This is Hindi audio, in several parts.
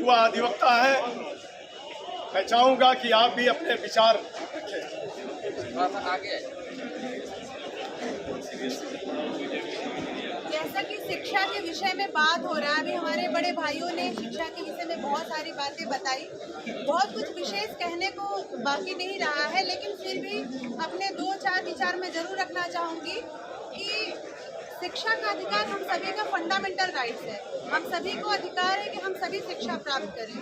युवा अधिवक्ता हैं, मैं चाहूंगा कि आप भी अपने विचार रखें। जैसा कि शिक्षा के विषय में बात हो रहा है, अभी हमारे बड़े भाइयों ने शिक्षा के विषय में बहुत सारी बातें बताई। बहुत कुछ विशेष कहने को बाकी नहीं रहा है, लेकिन फिर भी अपने 2-4 विचार मैं जरूर रखना चाहूँगी कि शिक्षा का अधिकार हम सभी का फंडामेंटल राइट्स है। हम सभी को अधिकार है कि हम सभी शिक्षा प्राप्त करें।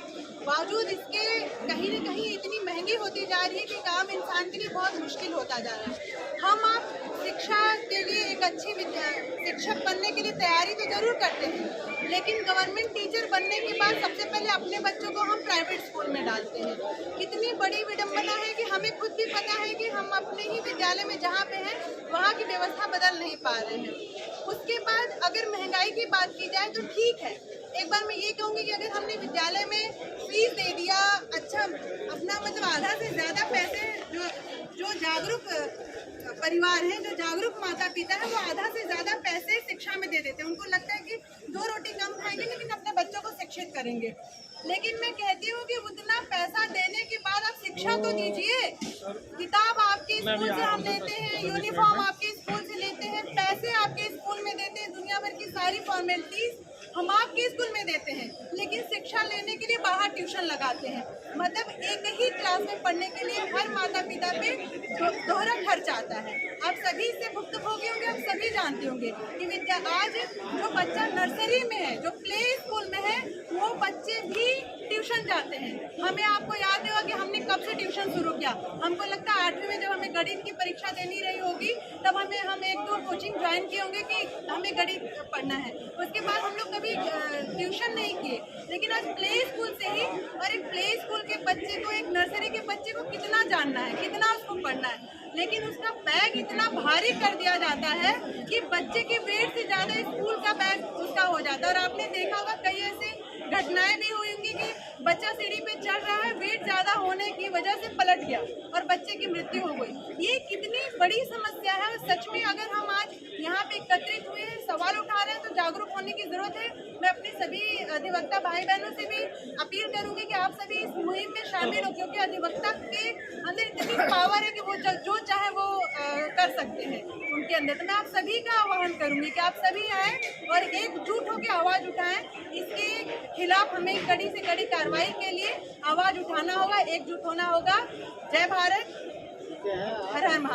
बावजूद इसके कहीं न कहीं इतनी महंगी होती जा रही है कि आम इंसान के लिए बहुत मुश्किल होता जा रहा है। हम आप शिक्षा के लिए एक अच्छी शिक्षक बनने के लिए तैयारी तो जरूर करते हैं, लेकिन गवर्नमेंट टीचर बनने के बाद सबसे पहले अपने बच्चों को हम प्राइवेट स्कूल में डालते हैं। कितनी बड़ी विडम्बना है कि हमें खुद भी पता है कि हम अपने ही विद्यालय में जहाँ पे हैं वहाँ की व्यवस्था बदल नहीं पा रहे हैं। उसके बाद अगर महंगाई की बात की जाए तो ठीक है, एक बार मैं ये कहूँगी कि अगर हमने विद्यालय में फीस दे दिया, अच्छा अपना मतलब आधा से ज़्यादा पैसे जो जागरूक परिवार है, जो जागरूक माता पिता है, वो आधा से ज़्यादा पैसे शिक्षा में दे देते हैं। उनको लगता है कि 2 रोटी कम खाएंगे लेकिन अपने बच्चों को शिक्षित करेंगे। लेकिन मैं कहती हूँ कि उतना पैसा देने के बाद आप शिक्षा तो दीजिए। किताब आपके स्कूल से हम लेते हैं, यूनिफॉर्म आपके स्कूल से लेते हैं, पैसे आपके स्कूल में देते हैं, दुनिया भर की सारी फॉर्मेलिटीज हम आपके स्कूल में देते हैं, लेकिन शिक्षा लेने के लिए बाहर ट्यूशन लगाते हैं। मतलब एक ही क्लास में पढ़ने के लिए हर माता पिता पे दोहरा खर्च आता है। आप सभी इससे भुक्तभोगी होंगे, आप सभी जानते होंगे कि आज जो बच्चा नर्सरी में है, जो प्ले स्कूल में है, वो बच्चे भी ट्यूशन जाते हैं। हमें आपको याद होगा कि हमने कब से ट्यूशन शुरू किया। हमको लगता है 8वीं में जब हमें गणित की परीक्षा देनी रही होगी, तब हम 1-2 कोचिंग ज्वाइन किए होंगे कि हमें गणित पढ़ना है। उसके बाद हम लोग कभी ट्यूशन नहीं किए, लेकिन आज प्ले स्कूल से ही, और एक प्ले स्कूल के बच्चे को, एक नर्सरी के बच्चे को कितना जानना है, कितना उसको पढ़ना है, लेकिन उसका बैग इतना भारी कर दिया जाता है कि बच्चे के वेट से ज़्यादा स्कूल का बैग उसका हो जाता है। और आपने देखा होगा कई ऐसे घटनाएं भी हुई होंगी कि बच्चा सीढ़ी पे चढ़ रहा है, वेट ज़्यादा होने की वजह से पलट गया और बच्चे की मृत्यु हो गई। ये कितनी बड़ी समस्या है। सच में अगर हम आज यहाँ पे एकत्रित हुए हैं, सवाल उठा रहे हैं, तो जागरूक होने की जरूरत है। मैं अपने सभी अधिवक्ता भाई बहनों से भी अपील करूंगी कि आप सभी इस मुहिम में शामिल हो, क्योंकि अधिवक्ता के अंदर इतनी पावर है कि वो जो चाहे वो कर सकते हैं उनके अंदर। तो मैं आप सभी का आह्वान करूंगी कि आप सभी आए और एकजुट होकर आवाज उठाएं। इसके खिलाफ हमें कड़ी से कड़ी कार्रवाई के लिए आवाज उठाना होगा, एकजुट होना होगा। जय भारत, हर हर महादेव।